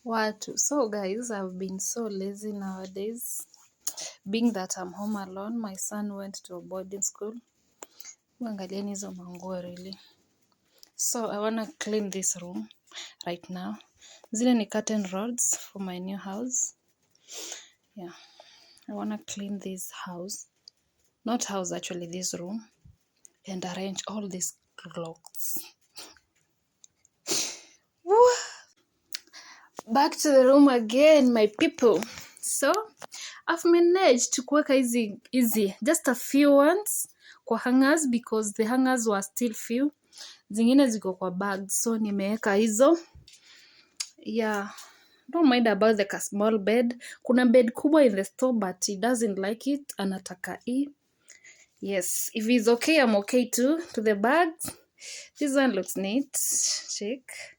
Watu. So guys, I've been so lazy nowadays. Being that I'm home alone, my son went to a boarding school. Angalieni hizo manguo really. So I wanna clean this room right now. Zile ni curtain rods for my new house. Yeah. I wanna clean this house. Not house actually, this room. And arrange all these clothes. Back to the room again, my people. So I've managed to kuweka easy just a few ones kwa hangers because the hangers were still few. Zingine ziko kwa bags, so nimeweka hizo. Yeah, don't mind about the small bed. Kuna bed kubwa in the store but he doesn't like it, anataka hii. Yes, if he's okay, I'm okay too. To the bags, this one looks neat. Check.